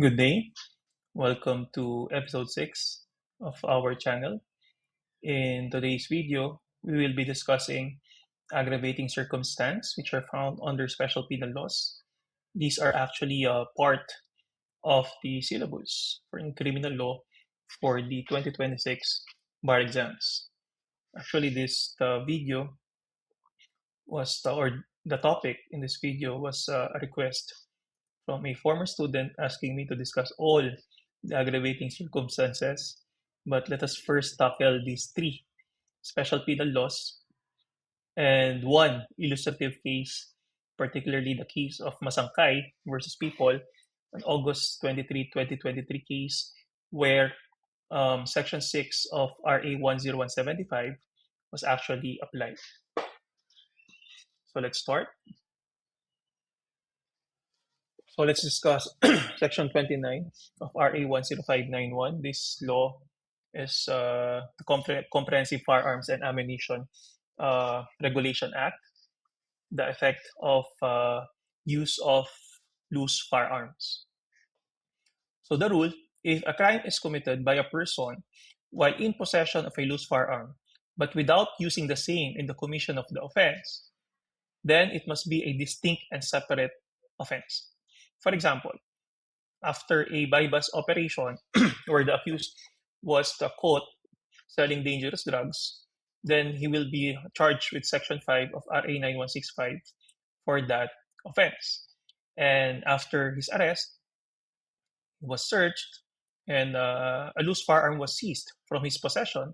Good day. Welcome to episode 6 of our channel. In today's video, we will be discussing aggravating circumstance, which are found under special penal laws. These are actually a part of the syllabus for in criminal law for the 2026 bar exams. Actually, the video was or the topic in this video was a request from a former student asking me to discuss all the aggravating circumstances. But let us first tackle these three special penal laws and one illustrative case, particularly the case of Masangkay versus People, an August 23, 2023 case where Section 6 of RA 10175 was actually applied. So let's start. So let's discuss Section 29 of RA 10591. This law is the Comprehensive Firearms and Ammunition Regulation Act, the effect of use of loose firearms. So the rule, if a crime is committed by a person while in possession of a loose firearm, but without using the same in the commission of the offense, then it must be a distinct and separate offense. For example, after a buy-bust operation where the accused was caught selling dangerous drugs, then he will be charged with Section 5 of RA 9165 for that offense. And after his arrest, he was searched and a loose firearm was seized from his possession.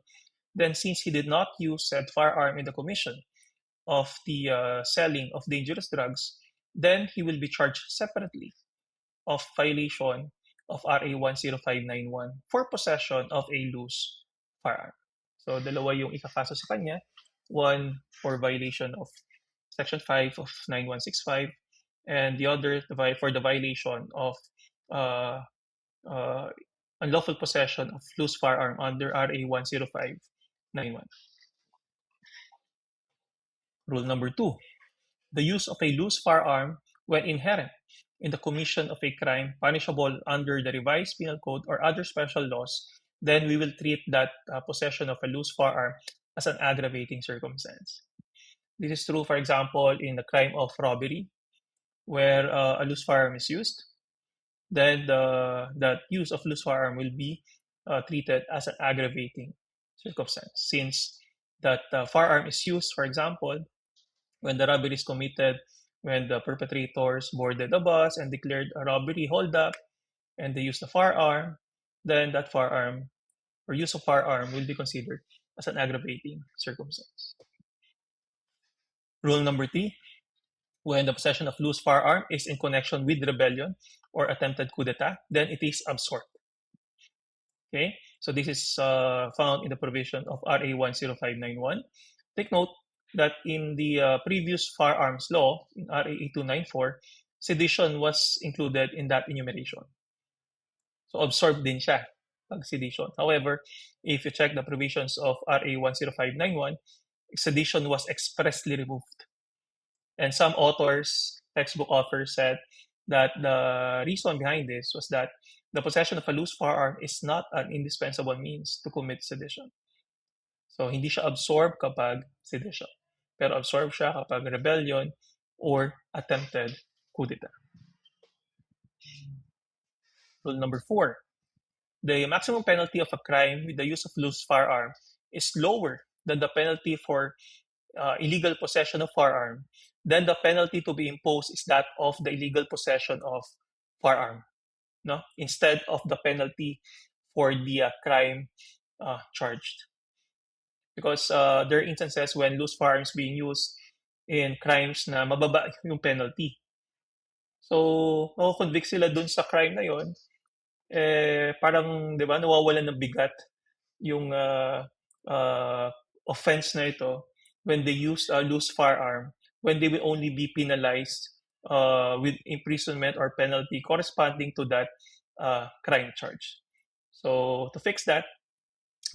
Then since he did not use said firearm in the commission of the selling of dangerous drugs, then he will be charged separately of violation of RA 10591 for possession of a loose firearm. So dalawa yung ikakaso sa kanya, one for violation of Section 5 of 9165 and the other for the violation of unlawful possession of loose firearm under RA 10591. Rule number 2. The use of a loose firearm when inherent in the commission of a crime punishable under the revised penal code or other special laws, then we will treat that possession of a loose firearm as an aggravating circumstance. This is true, for example, in the crime of robbery, where a loose firearm is used. Then that use of loose firearm will be treated as an aggravating circumstance, since that firearm is used, for example, when the robbery is committed, when the perpetrators boarded the bus and declared a robbery holdup and they used the firearm, then that firearm or use of firearm will be considered as an aggravating circumstance. Rule number 3, when the possession of loose firearm is in connection with rebellion or attempted coup d'etat, then it is absorbed. Okay, so this is found in the provision of RA 10591. Take note that in the previous firearms law, in RA 8294, sedition was included in that enumeration. So absorbed din siya pag sedition. However, if you check the provisions of RA 10591, sedition was expressly removed. And some authors, textbook authors, said that the reason behind this was that the possession of a loose firearm is not an indispensable means to commit sedition. So hindi siya absorb kapag sedition, pero absorb siya kapag rebellion or attempted coup d'etat. Rule number 4. The maximum penalty of a crime with the use of loose firearm is lower than the penalty for illegal possession of firearm. Then the penalty to be imposed is that of the illegal possession of firearm, no? Instead of the penalty for the crime charged. Because there are instances when loose firearms being used in crimes na mababa yung penalty. So, mako-convict sila dun sa crime na yon, parang, di ba, nawawalan ng bigat yung offense na ito when they use a loose firearm, when they will only be penalized with imprisonment or penalty corresponding to that crime charge. So, to fix that,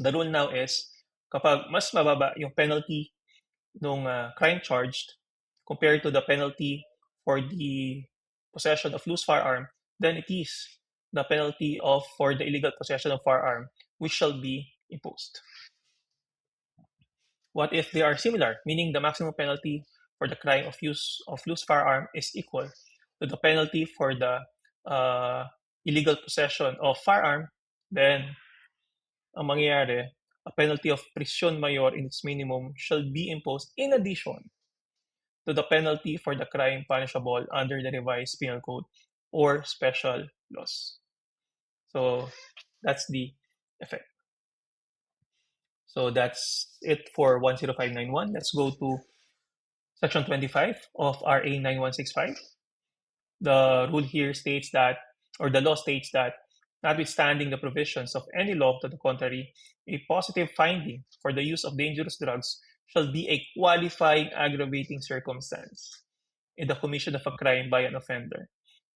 the rule now is, kapag mas mababa yung penalty ng crime charged compared to the penalty for the possession of loose firearm, then it is the penalty for the illegal possession of firearm, which shall be imposed. What if they are similar, meaning the maximum penalty for the crime of use of loose firearm is equal to the penalty for the illegal possession of firearm? Then, ang mangyayari, a penalty of prisión mayor in its minimum shall be imposed in addition to the penalty for the crime punishable under the revised penal code or special laws. So that's the effect. So that's it for 10591. Let's go to Section 25 of RA 9165. The rule here states that, or the law states that, notwithstanding the provisions of any law to the contrary, a positive finding for the use of dangerous drugs shall be a qualifying aggravating circumstance in the commission of a crime by an offender,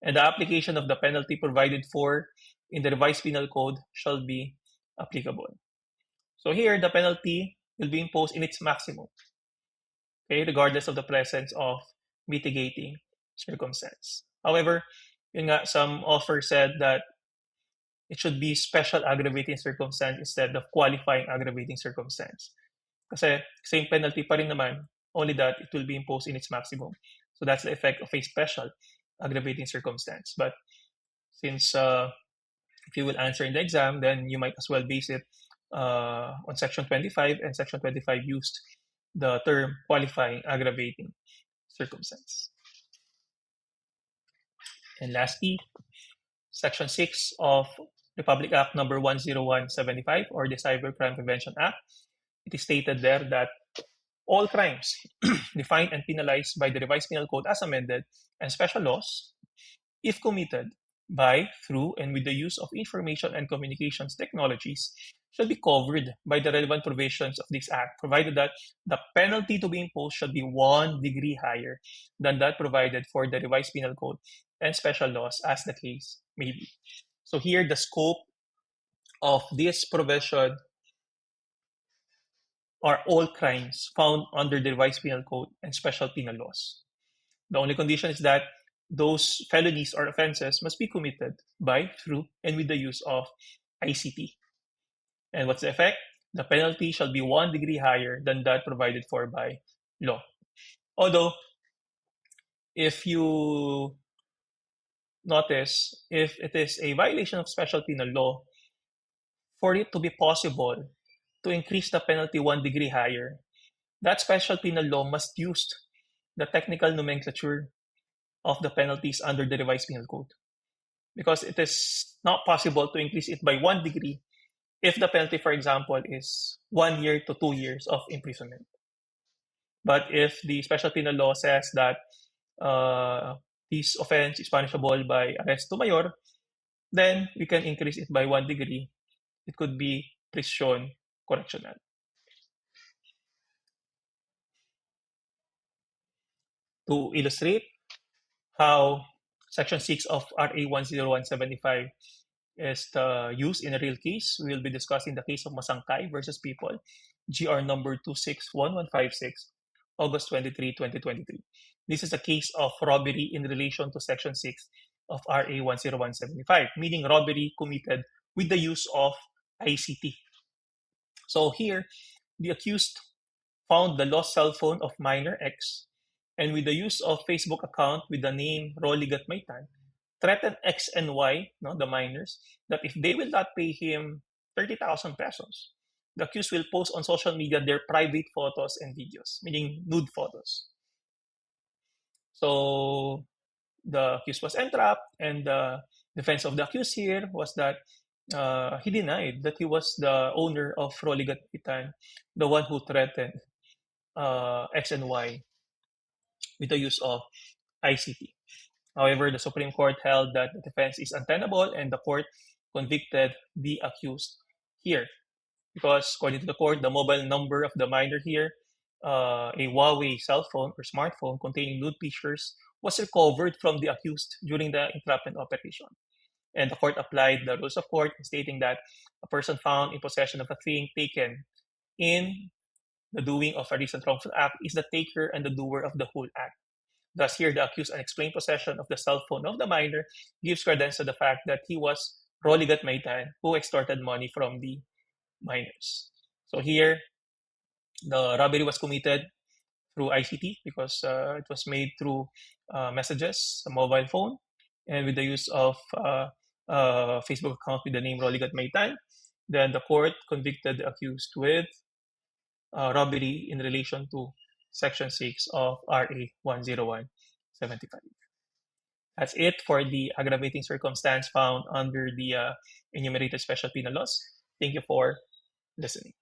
and the application of the penalty provided for in the revised penal code shall be applicable. So here, the penalty will be imposed in its maximum, okay, regardless of the presence of mitigating circumstance. However, yun nga, some authors said that it should be special aggravating circumstance instead of qualifying aggravating circumstance. Kasi same penalty pa rin naman, only that it will be imposed in its maximum. So that's the effect of a special aggravating circumstance. But since if you will answer in the exam, then you might as well base it on Section 25, and Section 25 used the term qualifying aggravating circumstance. And lastly, Section 6 of Republic Act number 10175, or the Cybercrime Prevention Act, it is stated there that all crimes defined and penalized by the revised penal code as amended and special laws, if committed by, through, and with the use of information and communications technologies, shall be covered by the relevant provisions of this act, provided that the penalty to be imposed shall be 1 degree higher than that provided for the revised penal code and special laws, as the case may be. So here, the scope of this provision are all crimes found under the revised penal code and special penal laws. The only condition is that those felonies or offenses must be committed by, through, and with the use of ICT. And what's the effect? The penalty shall be 1 degree higher than that provided for by law. Although, if you notice, if it is a violation of special penal law, for it to be possible to increase the penalty 1 degree higher, that special penal law must use the technical nomenclature of the penalties under the revised penal code. Because it is not possible to increase it by 1 degree if the penalty, for example, is 1 year to 2 years of imprisonment. But if the special penal law says that this offense is punishable by arresto mayor, then we can increase it by 1 degree. It could be prisión correccional. To illustrate how Section 6 of RA 10175 is used in a real case, we will be discussing the case of Masangkay versus People, GR number 261156, August 23, 2023. This is a case of robbery in relation to Section 6 of RA 10175, meaning robbery committed with the use of ICT. So here, the accused found the lost cell phone of minor X, and with the use of Facebook account with the name Roligat Maitan, threatened X and Y, no, the minors, that if they will not pay him 30,000 pesos, the accused will post on social media their private photos and videos, meaning nude photos. So the accused was entrapped, and the defense of the accused here was that he denied that he was the owner of Roligat Maitan, the one who threatened X and Y with the use of ICT. However, the Supreme Court held that the defense is untenable, and the court convicted the accused here. Because according to the court, the mobile number of the minor here, a Huawei cell phone or smartphone containing nude pictures, was recovered from the accused during the entrapment operation. And the court applied the rules of court, stating that a person found in possession of a thing taken in the doing of a recent wrongful act is the taker and the doer of the whole act. Thus, here the accused unexplained possession of the cell phone of the minor gives credence to the fact that he was Roligat Maitan who extorted money from the minors. So here, the robbery was committed through ICT because it was made through messages, a mobile phone, and with the use of Facebook account with the name Roligat Maitan. Then the court convicted the accused with robbery in relation to Section 6 of RA 10175. That's it for the aggravating circumstance found under the enumerated special penal laws. Thank you for listening.